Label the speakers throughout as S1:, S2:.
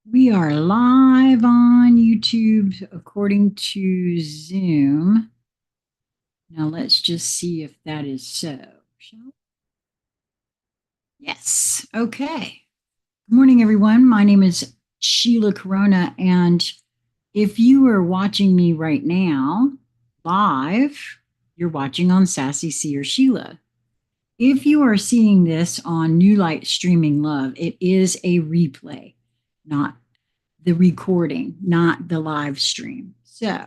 S1: We are live on YouTube according to Zoom. Now let's just see if that is so. Yes. Okay. Good morning, everyone. My name is Sheila Karuna, and if you are watching me right now live, you're watching on Sassy Seer Sheila. If you are seeing this on New Light Streaming Love, it is a replay, not the recording, not the live stream. So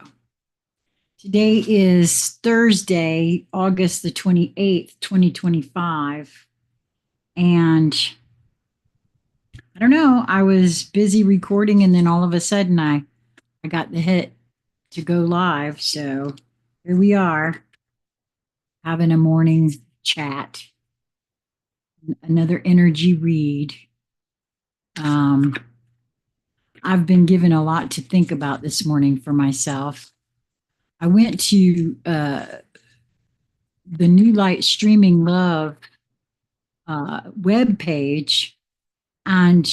S1: today is Thursday, August the 28th, 2025. And I don't know, I was busy recording and then all of a sudden I got the hit to go live. So here we are having a morning chat, another energy read. I've been given a lot to think about this morning for myself. I went to the New Light Streaming Love web page and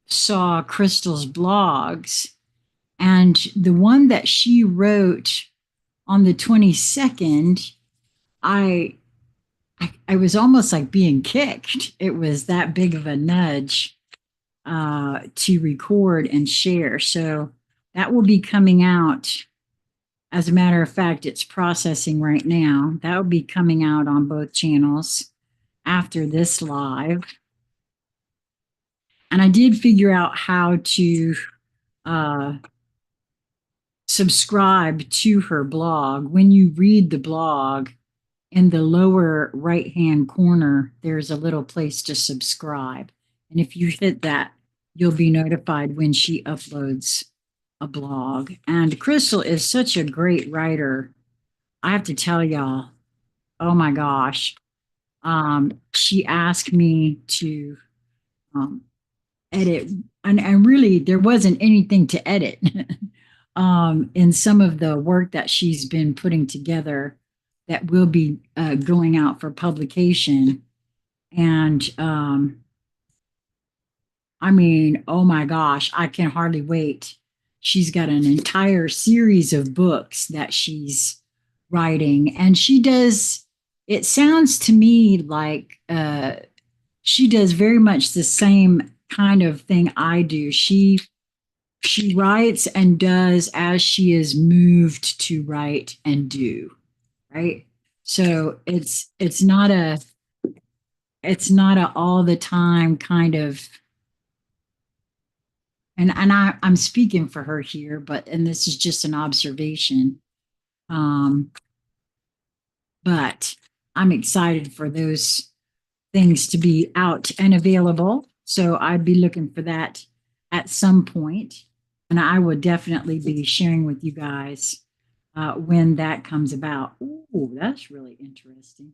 S1: saw Crystal's blogs. And the one that she wrote on the 22nd, I was almost like being kicked. It was that big of a nudge to record and share. So that will be coming out. As a matter of fact, it's processing right now. That will be coming out on both channels after this live. And I did figure out how to subscribe to her blog. When you read the blog, in the lower right-hand corner, there's a little place to subscribe. And if you hit that, you'll be notified when she uploads a blog. And Crystal is such a great writer. I have to tell y'all, oh my gosh. She asked me to edit, and really there wasn't anything to edit in some of the work that she's been putting together that will be going out for publication. And I mean, oh my gosh, I can hardly wait. She's got an entire series of books that she's writing, and she does, it sounds to me like she does very much the same kind of thing I do. She writes and does as she is moved to write and do, right? So it's not a all the time kind of, I'm speaking for her here, and this is just an observation. Um, but I'm excited for those things to be out and available. So I'd be looking for that at some point. And I will definitely be sharing with you guys when that comes about. Ooh, that's really interesting.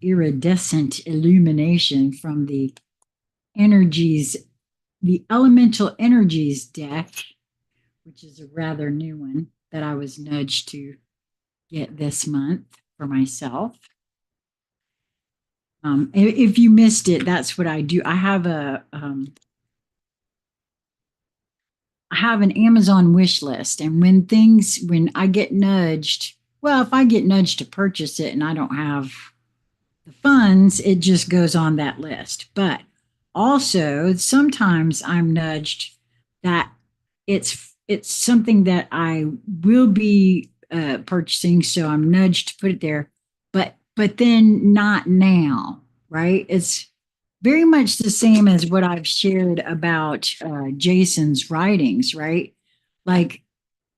S1: Iridescent illumination from the energies, the elemental energies deck, which is a rather new one that I was nudged to get this month for myself. If you missed it, that's what I do. I have an Amazon wish list, and when I get nudged, well, if I get nudged to purchase it and I don't have the funds, it just goes on that list. But also, sometimes I'm nudged that it's something that I will be purchasing, so I'm nudged to put it there. But then not now, right? It's very much the same as what I've shared about Jason's writings, right? Like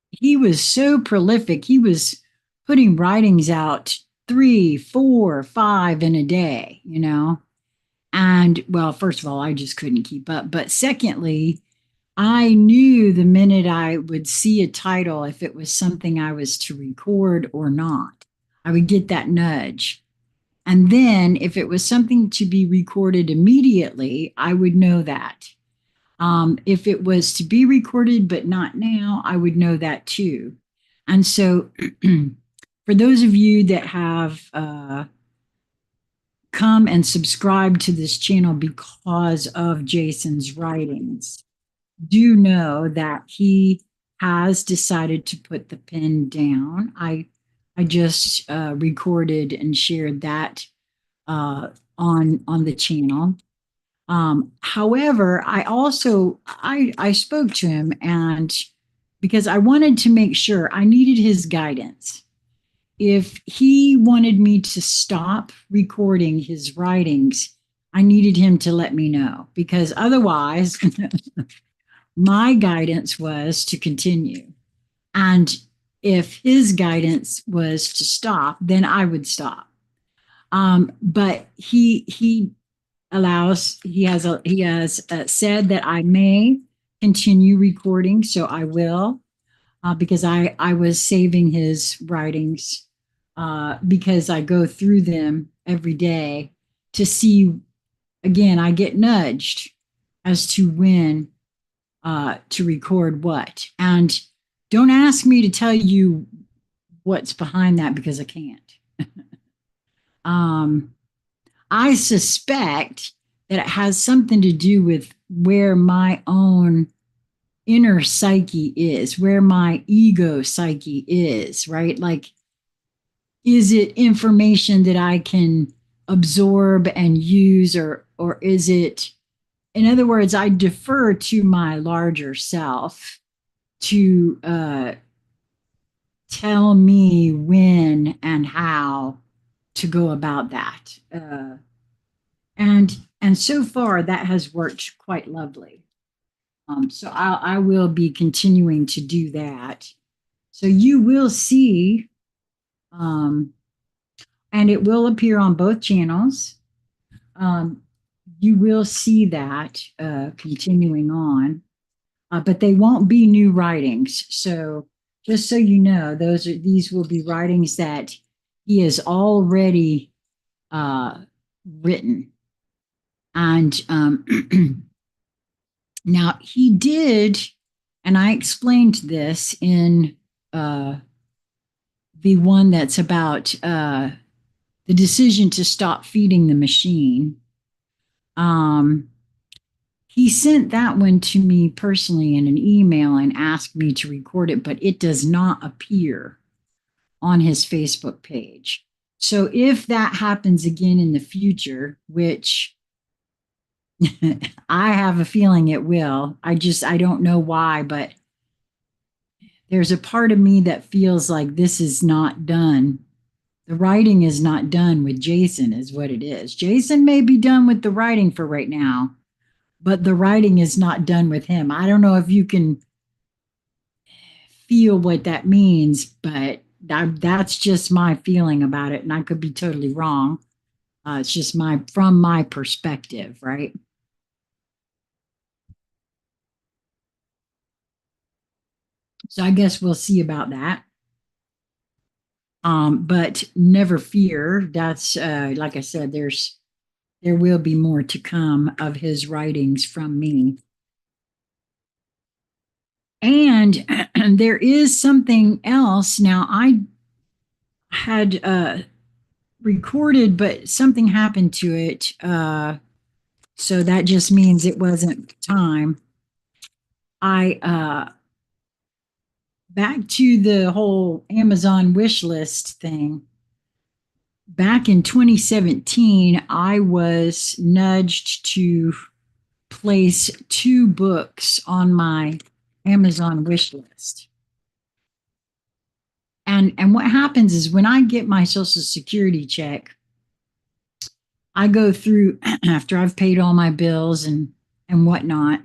S1: he was so prolific. He was putting writings out 3, 4, 5 in a day, you know? And well, first of all, I just couldn't keep up. But secondly, I knew the minute I would see a title, if it was something I was to record or not, I would get that nudge. And then if it was something to be recorded immediately, I would know that. If it was to be recorded but not now, I would know that too. And so for those of you that have come and subscribe to this channel because of Jason's writings do know that he has decided to put the pen down. I just recorded and shared that on the channel. However, I spoke to him, and because I wanted to make sure, I needed his guidance. If he wanted me to stop recording his writings, I needed him to let me know, because otherwise my guidance was to continue. And if his guidance was to stop, then I would stop. But he has said that I may continue recording, so I will, because I was saving his writings, because I go through them every day to see. Again, I get nudged as to when to record what. And don't ask me to tell you what's behind that, because I can't. um, I suspect that it has something to do with where my own inner psyche is, where my ego psyche is, right? Like, is it information that I can absorb and use, or is it, in other words, I defer to my larger self to tell me when and how to go about that. And so far that has worked quite lovely. So I will be continuing to do that. So you will see, um, and it will appear on both channels. Um, you will see that continuing on, but they won't be new writings. So just so you know, these will be writings that he has already written. And now he did, and I explained this in the one that's about the decision to stop feeding the machine. He sent that one to me personally in an email and asked me to record it, but it does not appear on his Facebook page. So if that happens again in the future, which I have a feeling it will, I don't know why, but there's a part of me that feels like this is not done. The writing is not done with Jason, is what it is. Jason may be done with the writing for right now, but the writing is not done with him. I don't know if you can feel what that means, but that's just my feeling about it, and I could be totally wrong. It's just from my perspective, right? So I guess we'll see about that. But never fear. That's like I said, there will be more to come of his writings from me. And there is something else. Now, I had recorded, but something happened to it. So that just means it wasn't time. I back to the whole Amazon wish list thing. Back in 2017, I was nudged to place 2 books on my Amazon wish list. And what happens is, when I get my Social Security check, I go through after I've paid all my bills and whatnot.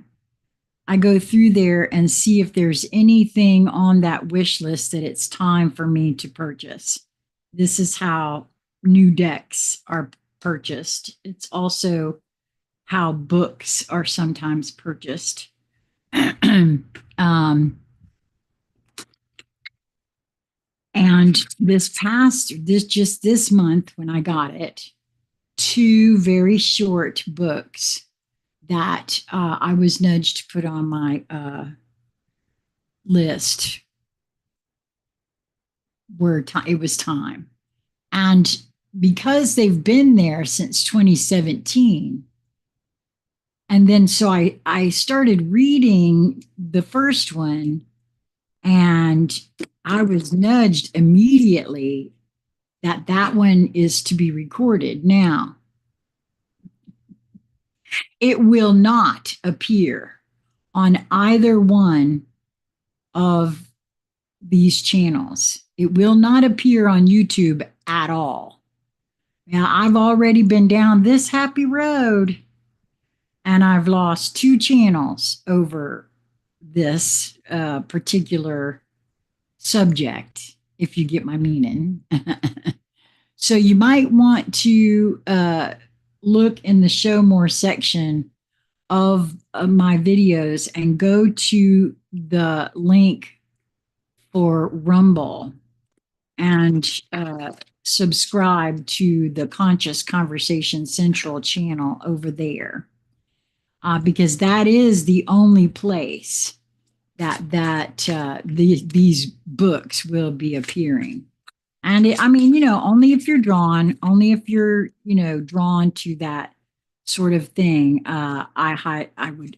S1: I go through there and see if there's anything on that wish list that it's time for me to purchase. This is how new decks are purchased. It's also how books are sometimes purchased. And this month, when I got it, 2 very short books that I was nudged to put on my list it was time. And because they've been there since 2017. And then so I started reading the first one, and I was nudged immediately that that one is to be recorded. Now, it will not appear on either one of these channels. It will not appear on YouTube at all. Now, I've already been down this happy road, and I've lost two channels over this particular subject, if you get my meaning. So you might want to look in the show more section of my videos and go to the link for Rumble and subscribe to the Conscious Conversation Central channel over there, because that is the only place that these books will be appearing. And I mean, only if you're drawn, only if you're, drawn to that sort of thing. I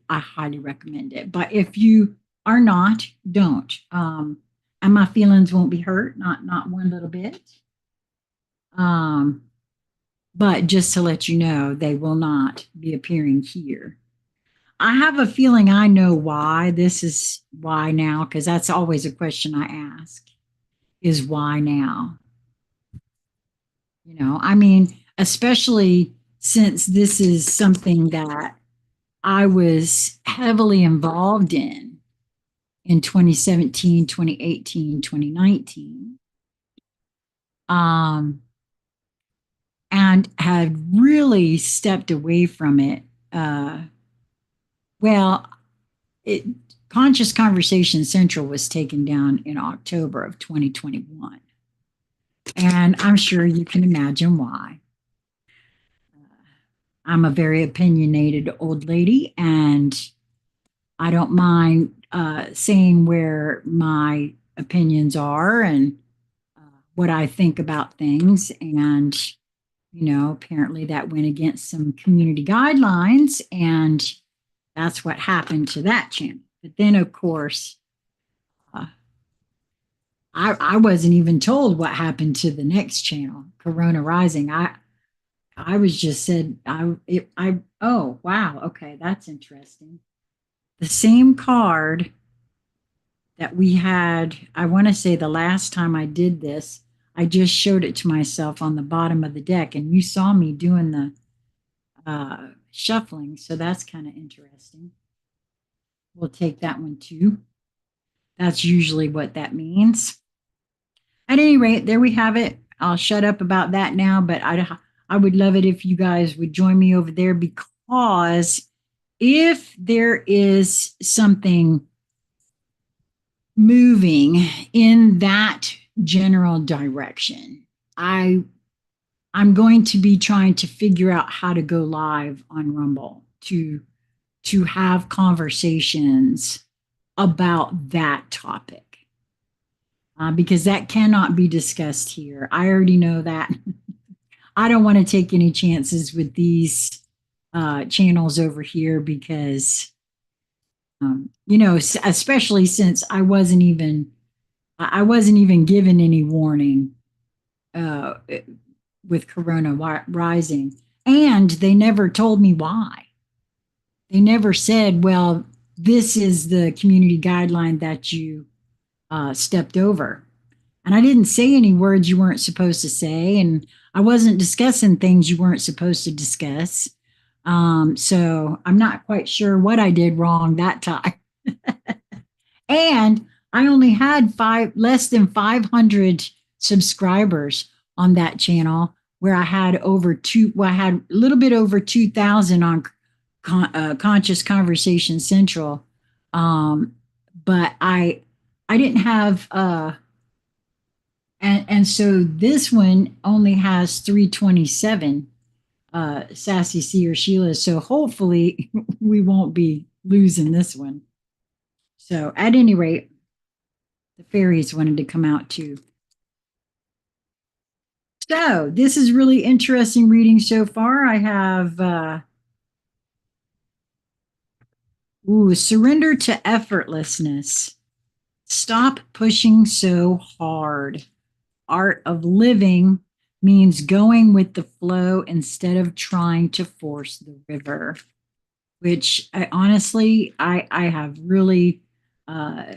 S1: highly recommend it. But if you are not, don't. And my feelings won't be hurt, not one little bit. But just to let you know, they will not be appearing here. I have a feeling I know why. This is why now, because that's always a question I ask, is why now? I mean, especially since this is something that I was heavily involved in 2017, 2018, 2019, and had really stepped away from it. Well, Conscious Conversation Central was taken down in October of 2021. And I'm sure you can imagine why. I'm a very opinionated old lady, and I don't mind saying where my opinions are and what I think about things. And, apparently that went against some community guidelines, and that's what happened to that channel. But then, of course, I wasn't even told what happened to the next channel, Karuna Rising. I was just said oh wow, okay, that's interesting. The same card that we had, I want to say the last time I did this, I just showed it to myself on the bottom of the deck, and you saw me doing the shuffling, so that's kind of interesting. We'll take that one too. That's usually what that means. At any rate, there we have it. I'll shut up about that now, but I would love it if you guys would join me over there, because if there is something moving in that general direction, I'm going to be trying to figure out how to go live on Rumble to have conversations about that topic. Because that cannot be discussed here. I already know that. I don't want to take any chances with these channels over here, because, especially since I wasn't even given any warning with Corona rising, and they never told me why. They never said, well, this is the community guideline that you stepped over. And I didn't say any words you weren't supposed to say, and I wasn't discussing things you weren't supposed to discuss. So I'm not quite sure what I did wrong that time. And I only had less than 500 subscribers on that channel, where I had I had a little bit over 2,000 on Conscious Conversation Central. But I didn't have and so this one only has 327 Sassy C or Sheila. So hopefully we won't be losing this one. So at any rate, the fairies wanted to come out too. So this is really interesting reading so far. I have surrender to effortlessness. Stop pushing so hard. Art of living means going with the flow instead of trying to force the river, which I honestly I have really uh,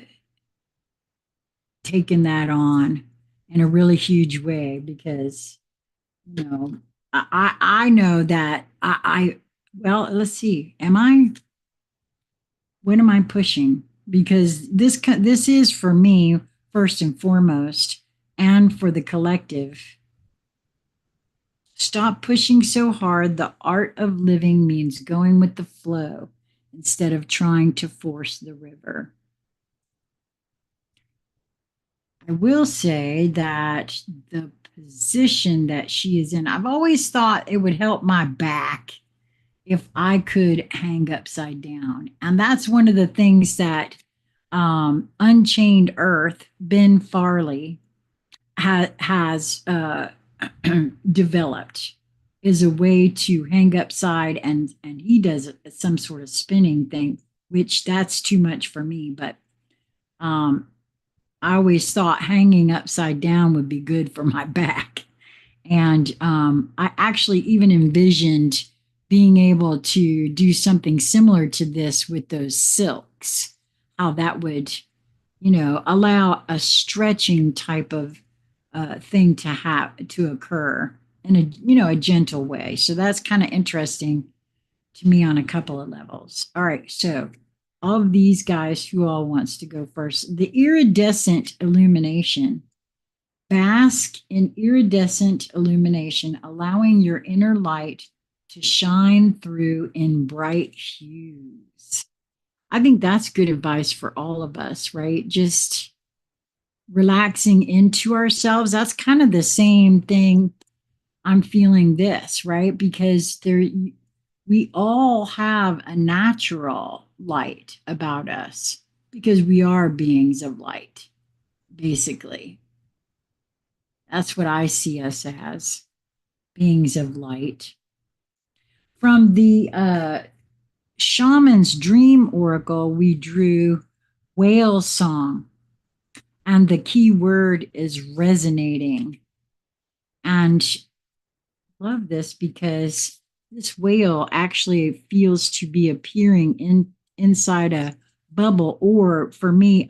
S1: taken that on in a really huge way because you know I know that I well, let's see, am I, what am I pushing? Because this is for me first and foremost, and for the collective. Stop pushing so hard. The art of living means going with the flow instead of trying to force the river. I will say that the position that she is in, I've always thought it would help my back if I could hang upside down. And that's one of the things that Unchained Earth, Ben Farley, has developed, is a way to hang upside, and he does some sort of spinning thing, which that's too much for me. But um, I always thought hanging upside down would be good for my back. And I actually even envisioned being able to do something similar to this with those silks, how that would, allow a stretching type of thing to occur in a gentle way. So that's kind of interesting to me on a couple of levels. All right, so of these guys, who all wants to go first? The iridescent illumination. Bask in iridescent illumination, allowing your inner light to shine through in bright hues. I think that's good advice for all of us, right? Just relaxing into ourselves. That's kind of the same thing I'm feeling this, right? Because we all have a natural light about us because we are beings of light, basically. That's what I see us as, beings of light. From the shaman's dream oracle, we drew whale song, and the key word is resonating. And love this because this whale actually feels to be appearing inside a bubble, or for me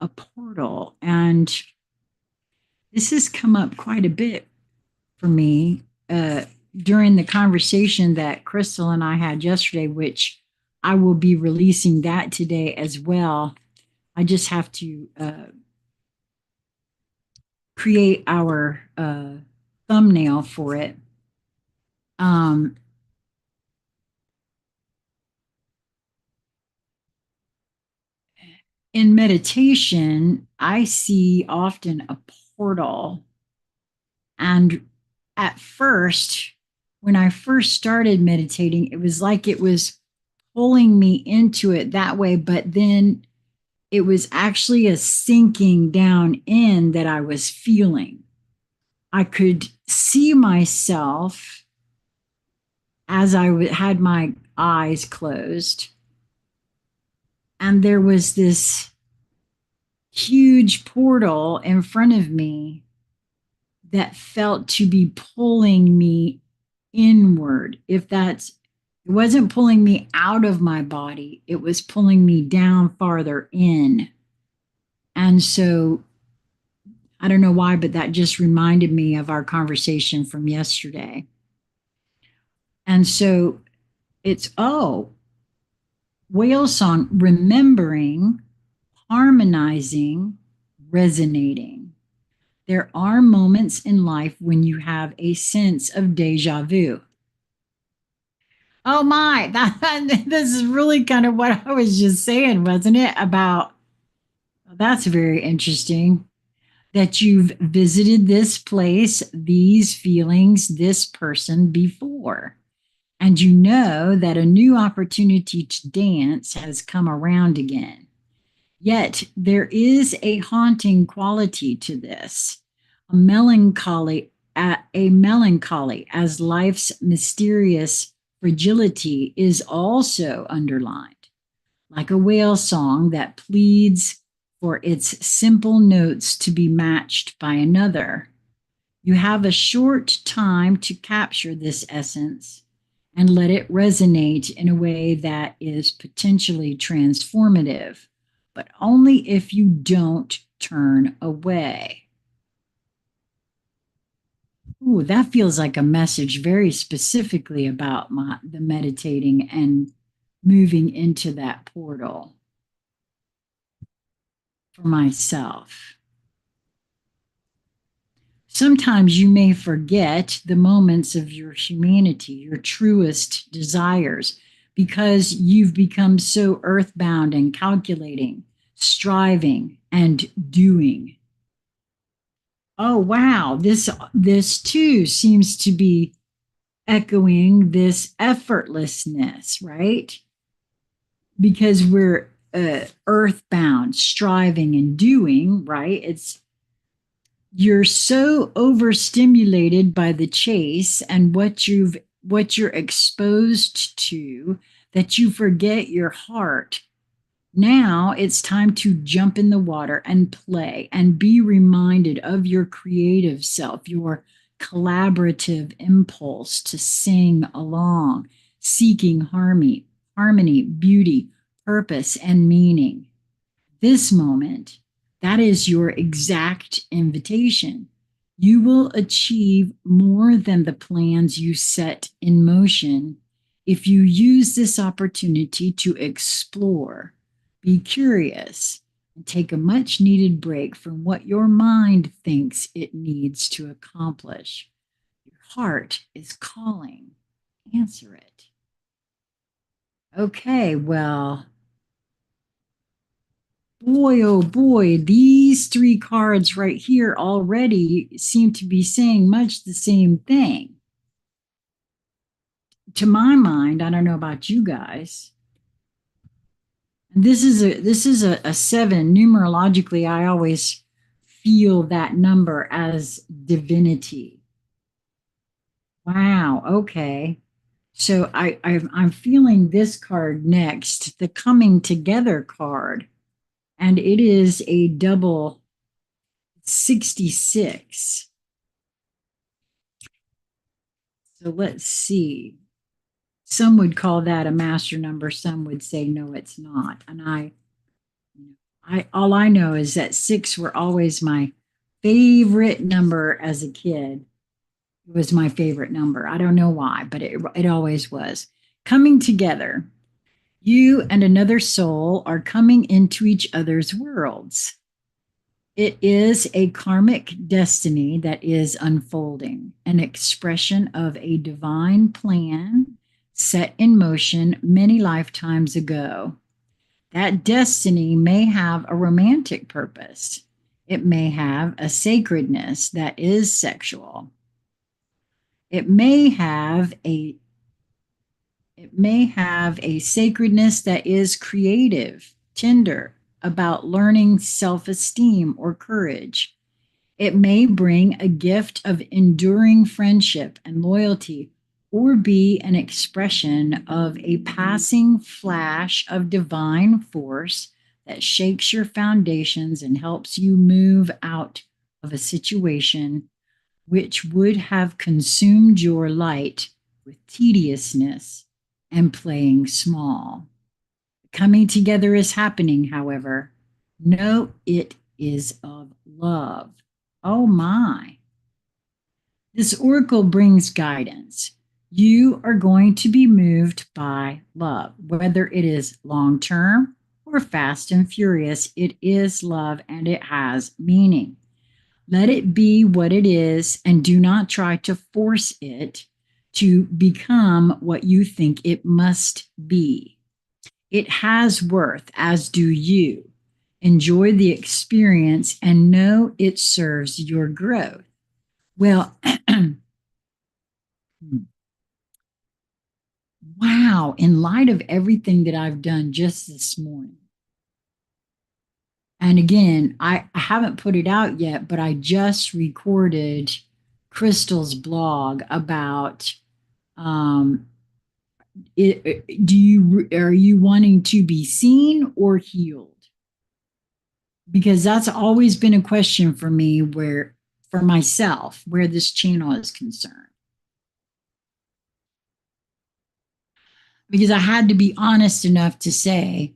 S1: a portal. And this has come up quite a bit for me during the conversation that Crystal and I had yesterday, which I will be releasing that today as well. I just have to create our thumbnail for it. Um, in meditation, I see often a portal. And at first, when I first started meditating, it was like it was pulling me into it that way. But then it was actually a sinking down in that I was feeling. I could see myself as I had my eyes closed. And there was this huge portal in front of me that felt to be pulling me inward. If that's, it wasn't pulling me out of my body, it was pulling me down farther in. And so I don't know why, but that just reminded me of our conversation from yesterday. And so it's, whale song, remembering, harmonizing, resonating. There are moments in life when you have a sense of deja vu. Oh my, this is really kind of what I was just saying, wasn't it? About, that's very interesting that you've visited this place, these feelings, this person before. And you know that a new opportunity to dance has come around again. Yet there is a haunting quality to this, a melancholy, a melancholy, as life's mysterious fragility is also underlined, like a whale song that pleads for its simple notes to be matched by another. You have a short time to capture this essence and let it resonate in a way that is potentially transformative, but only if you don't turn away. Ooh, that feels like a message very specifically about the meditating and moving into that portal for myself. Sometimes you may forget the moments of your humanity, your truest desires, because you've become so earthbound and calculating, striving, and doing. Oh wow, this too seems to be echoing this effortlessness, right? Because we're earthbound, striving and doing, right? It's you're so overstimulated by the chase and what you're exposed to that you forget your heart. Now it's time to jump in the water and play and be reminded of your creative self, your collaborative impulse to sing along, seeking harmony, beauty, purpose, and meaning. This moment, that is your exact invitation. You will achieve more than the plans you set in motion if you use this opportunity to explore, be curious, and take a much needed break from what your mind thinks it needs to accomplish. Your heart is calling. Answer it. Okay, well, boy, oh boy, these three cards right here already seem to be saying much the same thing. To my mind, I don't know about you guys. This is a seven. Numerologically, I always feel that number as divinity. Wow. Okay. So I'm feeling this card next, the coming together card, and it is a double 66. So let's see. Some would call that a master number. Some would say, no, it's not. And all I know is that six were always my favorite number as a kid. It was my favorite number. I don't know why, but it always was. Coming together. You and another soul are coming into each other's worlds. It is a karmic destiny that is unfolding, an expression of a divine plan set in motion many lifetimes ago. That destiny may have a romantic purpose. It may have a sacredness that is sexual. It may have a sacredness that is creative, tender, about learning self-esteem or courage. It may bring a gift of enduring friendship and loyalty, or be an expression of a passing flash of divine force that shakes your foundations and helps you move out of a situation which would have consumed your light with tediousness and playing small. Coming together is happening, however. Know it is of love. Oh my. This oracle brings guidance. You are going to be moved by love, whether it is long term or fast and furious. It is love and it has meaning. Let it be what it is and do not try to force it to become what you think it must be. It has worth, as do you. Enjoy the experience and know it serves your growth. Well, wow, in light of everything that I've done just this morning, and again, I haven't put it out yet, but I just recorded Crystal's blog about are you wanting to be seen or healed? Because that's always been a question for me, where for myself, where this channel is concerned. Because I had to be honest enough to say,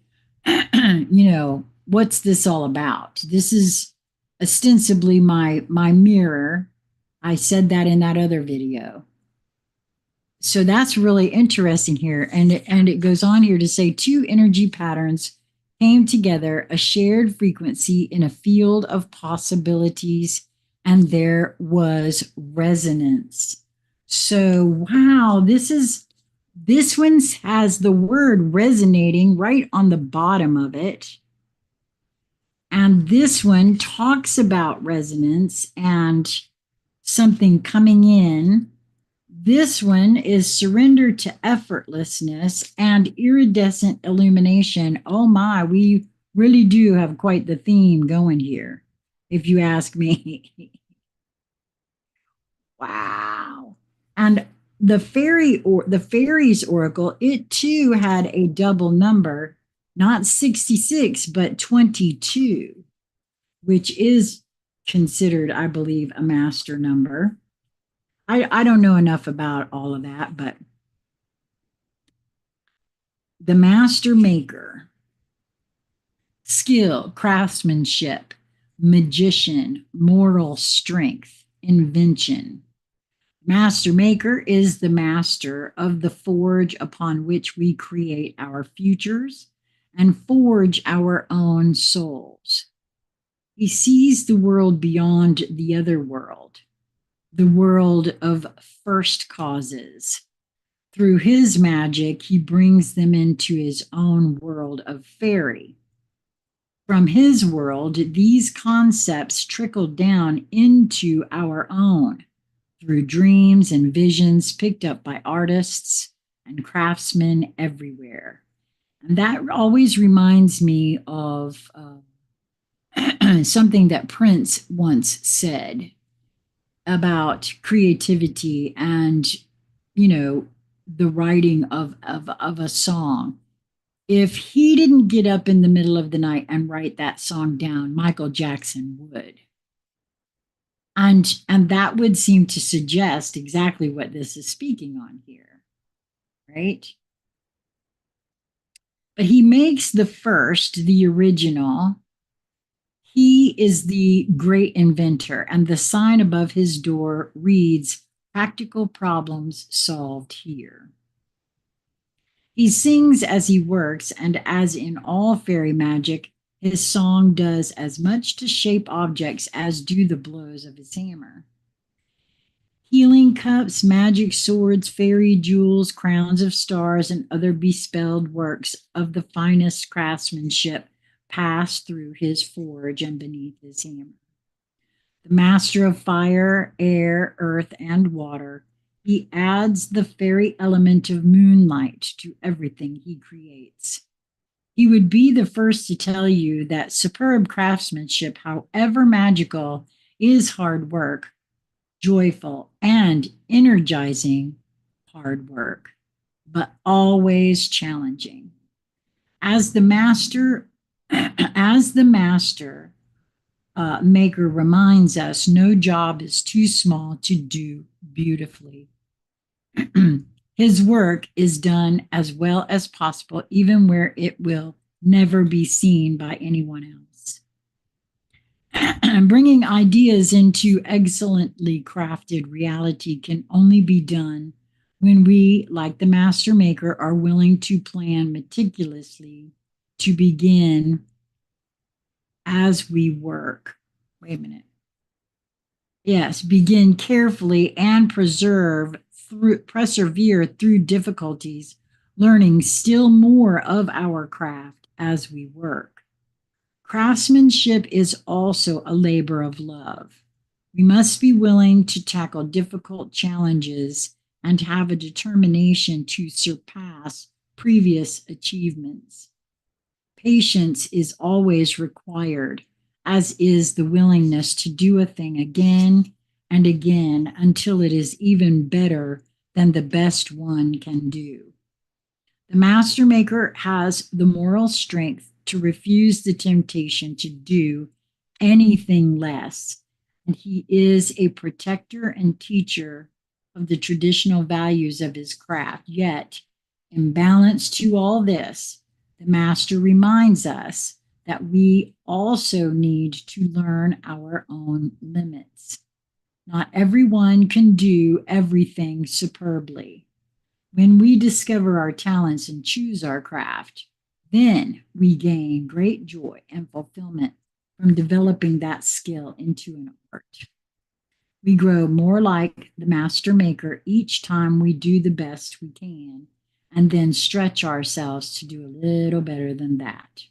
S1: what's this all about? This is ostensibly my mirror. I said that in that other video. So that's really interesting here. And it goes on here to say two energy patterns came together, a shared frequency in a field of possibilities, and there was resonance. So, wow, this one has the word resonating right on the bottom of it. And this one talks about resonance and something coming in. This one is surrender to effortlessness and iridescent illumination. Oh my, we really do have quite the theme going here, if you ask me. Wow. And the fairies oracle, it too had a double number, not 66, but 22, which is considered, I believe, a master number. I don't know enough about all of that, but the master maker, skill, craftsmanship, magician, moral strength, invention. Master maker is the master of the forge upon which we create our futures and forge our own souls. He sees the world beyond the other world, the world of first causes. Through his magic, he brings them into his own world of fairy. From his world, these concepts trickle down into our own through dreams and visions picked up by artists and craftsmen everywhere. And that always reminds me of something that Prince once said about creativity and, the writing of a song. If he didn't get up in the middle of the night and write that song down, Michael Jackson would. And that would seem to suggest exactly what this is speaking on here, right? But he makes the first, the original. He is the great inventor, and the sign above his door reads, "Practical problems solved here." He sings as he works, and as in all fairy magic, his song does as much to shape objects as do the blows of his hammer. Healing cups, magic swords, fairy jewels, crowns of stars, and other bespelled works of the finest craftsmanship pass through his forge and beneath his hammer. The master of fire, air, earth, and water, he adds the fairy element of moonlight to everything he creates. He would be the first to tell you that superb craftsmanship, however magical, is hard work, joyful, and energizing hard work, but always challenging. As the master, maker reminds us, no job is too small to do beautifully. His work is done as well as possible, even where it will never be seen by anyone else. Bringing ideas into excellently crafted reality can only be done when we, like the master maker, are willing to plan meticulously to begin as we work. Wait a minute. Yes, begin carefully and persevere through difficulties, learning still more of our craft as we work. Craftsmanship is also a labor of love. We must be willing to tackle difficult challenges and have a determination to surpass previous achievements. Patience is always required, as is the willingness to do a thing again and again until it is even better than the best one can do. The master maker has the moral strength to refuse the temptation to do anything less, and he is a protector and teacher of the traditional values of his craft. Yet, in balance to all this, the master reminds us that we also need to learn our own limits. Not everyone can do everything superbly. When we discover our talents and choose our craft, then we gain great joy and fulfillment from developing that skill into an art. We grow more like the master maker each time we do the best we can and then stretch ourselves to do a little better than that.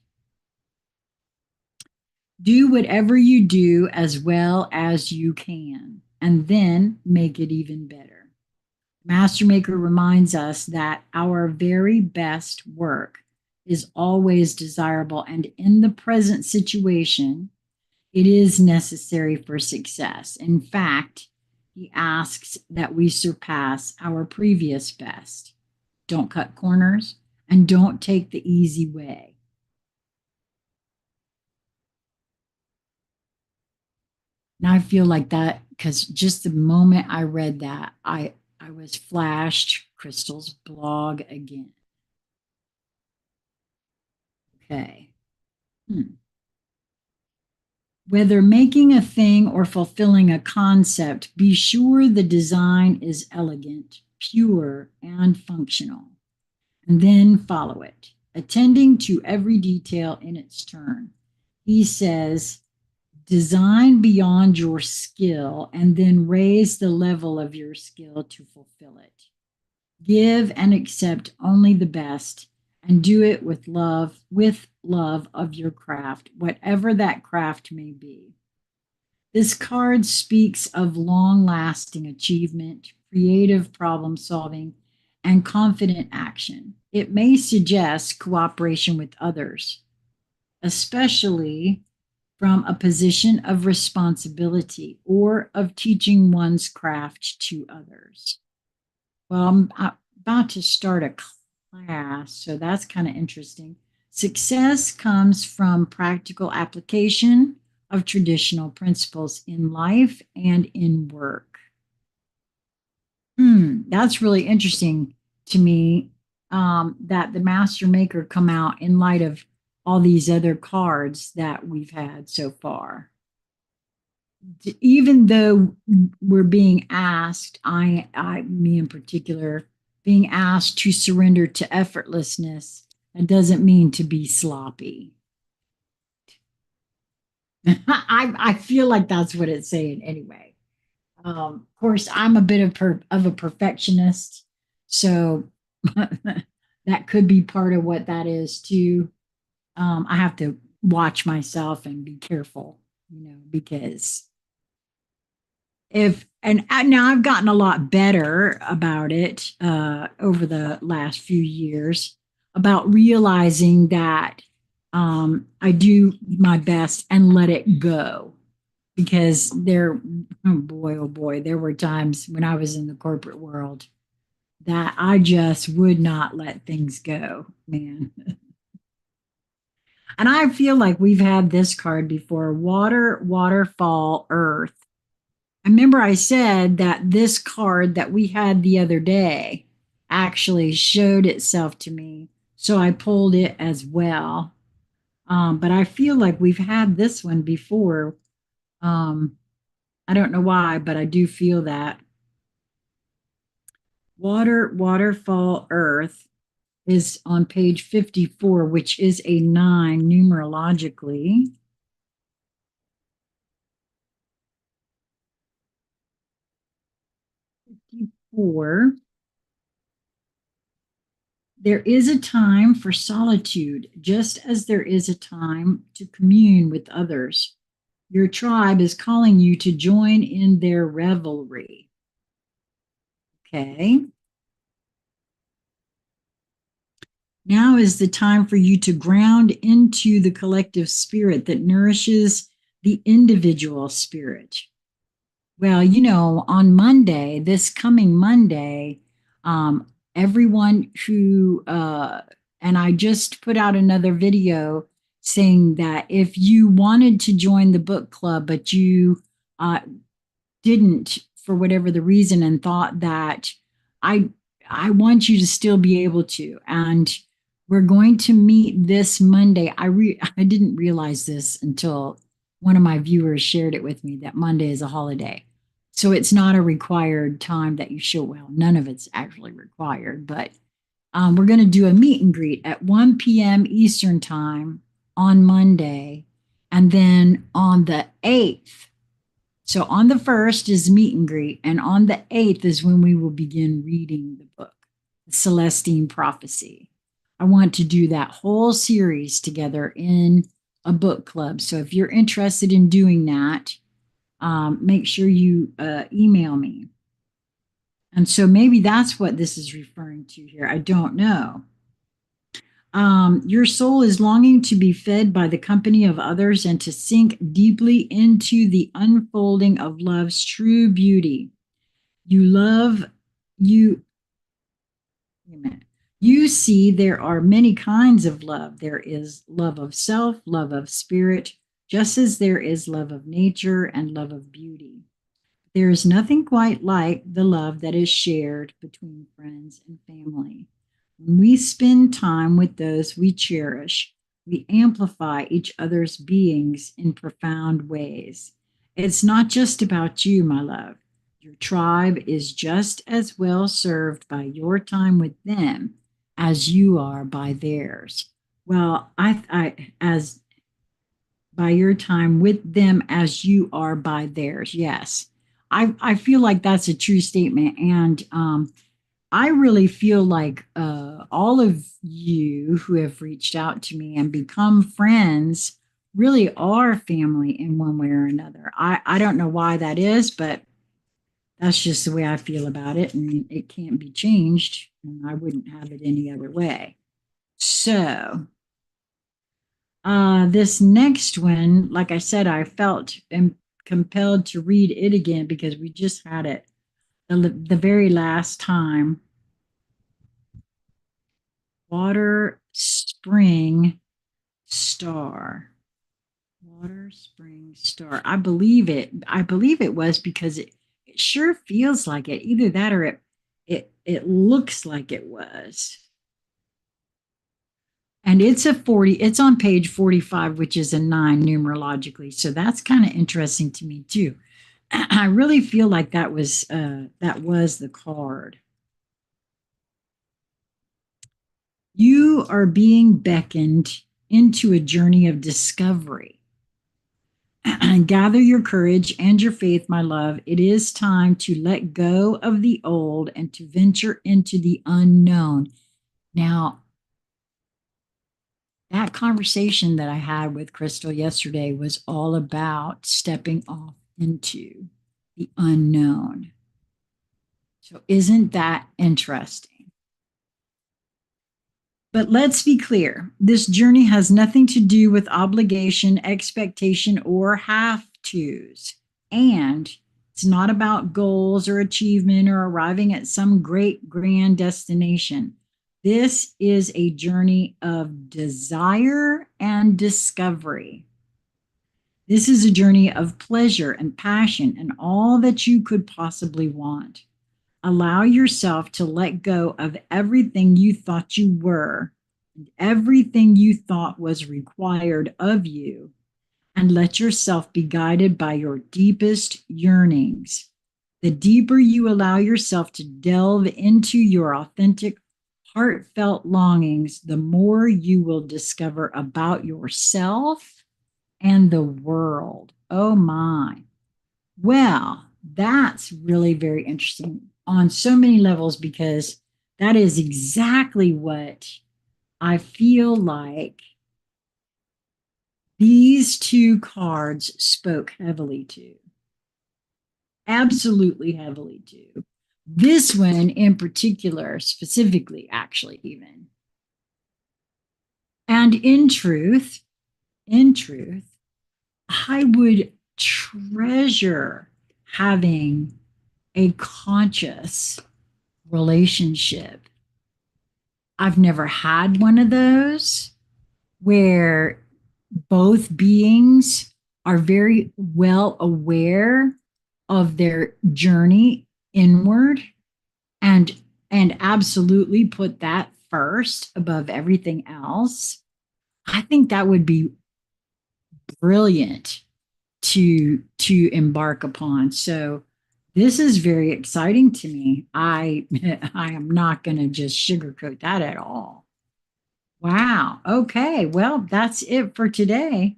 S1: Do whatever you do as well as you can and then make it even better. Master Maker reminds us that our very best work is always desirable, and in the present situation, it is necessary for success. In fact, he asks that we surpass our previous best. Don't cut corners and don't take the easy way. And I feel like that because just the moment I read that, I was flashed Crystal's blog again. Okay. Whether making a thing or fulfilling a concept, be sure the design is elegant, pure, and functional. And then follow it, attending to every detail in its turn. He says, design beyond your skill and then raise the level of your skill to fulfill it. Give and accept only the best and do it with love of your craft, whatever that craft may be. This card speaks of long lasting achievement, creative problem solving, and confident action. It may suggest cooperation with others, especially from a position of responsibility or of teaching one's craft to others. Well, I'm about to start a class, so that's kind of interesting. Success comes from practical application of traditional principles in life and in work. That's really interesting to me, that the Master Maker come out in light of all these other cards that we've had so far. Even though we're being asked, me in particular, being asked to surrender to effortlessness, it doesn't mean to be sloppy. I feel like that's what it's saying anyway. Of course, I'm a bit of a perfectionist, so that could be part of what that is too. I have to watch myself and be careful, because now I've gotten a lot better about it over the last few years about realizing that I do my best and let it go, because oh boy, there were times when I was in the corporate world that I just would not let things go, man. And I feel like we've had this card before: water, waterfall, earth. I remember I said that this card that we had the other day actually showed itself to me. So I pulled it as well. But I feel like we've had this one before. I don't know why, but I do feel that. Water, waterfall, earth is on page 54, which is a 9 numerologically. 54. There is a time for solitude, just as there is a time to commune with others. Your tribe is calling you to join in their revelry. Okay. Now is the time for you to ground into the collective spirit that nourishes the individual spirit. Well, on Monday, this coming Monday, everyone and I just put out another video saying that if you wanted to join the book club, but you uh, didn't for whatever the reason and thought that I I want you to still be able to. And we're going to meet this Monday. I didn't realize this until one of my viewers shared it with me that Monday is a holiday. So it's not a required time that you show. Well, none of it's actually required, but we're going to do a meet and greet at 1 p.m. Eastern time on Monday. And then on the 8th, so on the 1st is meet and greet, and on the 8th is when we will begin reading the book, The Celestine Prophecy. I want to do that whole series together in a book club. So if you're interested in doing that, make sure you email me. And so maybe that's what this is referring to here. I don't know. Your soul is longing to be fed by the company of others and to sink deeply into the unfolding of love's true beauty. You love, you, wait a minute. You see, there are many kinds of love. There is love of self, love of spirit, just as there is love of nature and love of beauty. There is nothing quite like the love that is shared between friends and family. When we spend time with those we cherish, we amplify each other's beings in profound ways. It's not just about you, my love. Your tribe is just as well served by your time with them as you are by theirs. Well, as by your time with them as you are by theirs. Yes. I feel like that's a true statement. And I really feel like all of you who have reached out to me and become friends really are family in one way or another. I don't know why that is, but that's just the way I feel about it. And it can't be changed. And I wouldn't have it any other way. So, this next one, like I said, I felt compelled to read it again because we just had it the very last time. Water Spring Star. Water Spring Star. I believe it. I believe it was because it sure feels like it. Either that or it looks like it was. And it's on page 45, which is a 9 numerologically. So that's kind of interesting to me too. I really feel like that was the card. You are being beckoned into a journey of discovery. Gather your courage and your faith, my love. It is time to let go of the old and to venture into the unknown. Now, that conversation that I had with Crystal yesterday was all about stepping off into the unknown. So, isn't that interesting? But let's be clear, this journey has nothing to do with obligation, expectation, or have tos. And it's not about goals or achievement or arriving at some great grand destination. This is a journey of desire and discovery. This is a journey of pleasure and passion and all that you could possibly want. Allow yourself to let go of everything you thought you were and everything you thought was required of you, and let yourself be guided by your deepest yearnings. The deeper you allow yourself to delve into your authentic, heartfelt longings, the more you will discover about yourself and the world. Oh my. Well, that's really very interesting on so many levels because that is exactly what I feel like these two cards spoke heavily to. Absolutely heavily to. This one in particular, specifically, actually, even. And in truth, I would treasure having a conscious relationship. I've never had one of those where both beings are very well aware of their journey inward and absolutely put that first above everything else. I think that would be brilliant to embark upon. So this is very exciting to me. I I am not going to just sugarcoat that at all. Wow. Okay. Well, that's it for today.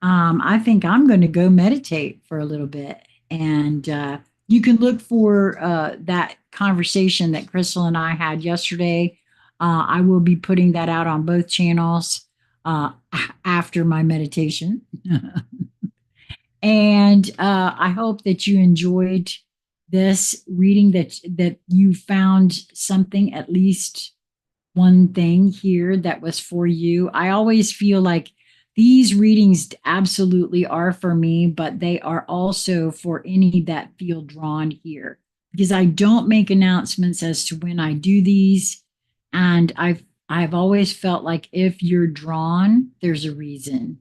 S1: I think I'm going to go meditate for a little bit. And you can look for that conversation that Crystal and I had yesterday. I will be putting that out on both channels after my meditation. And I hope that you enjoyed this reading, that you found something, at least one thing here that was for you. I always feel like these readings absolutely are for me, but they are also for any that feel drawn here, because I don't make announcements as to when I do these. And I've always felt like if you're drawn, there's a reason.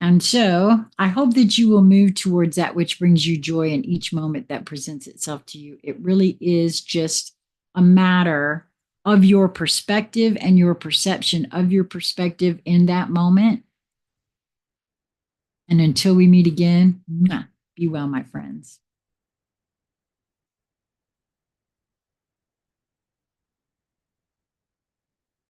S1: And so I hope that you will move towards that which brings you joy in each moment that presents itself to you. It really is just a matter of your perspective and your perception of your perspective in that moment. And until we meet again, be well, my friends.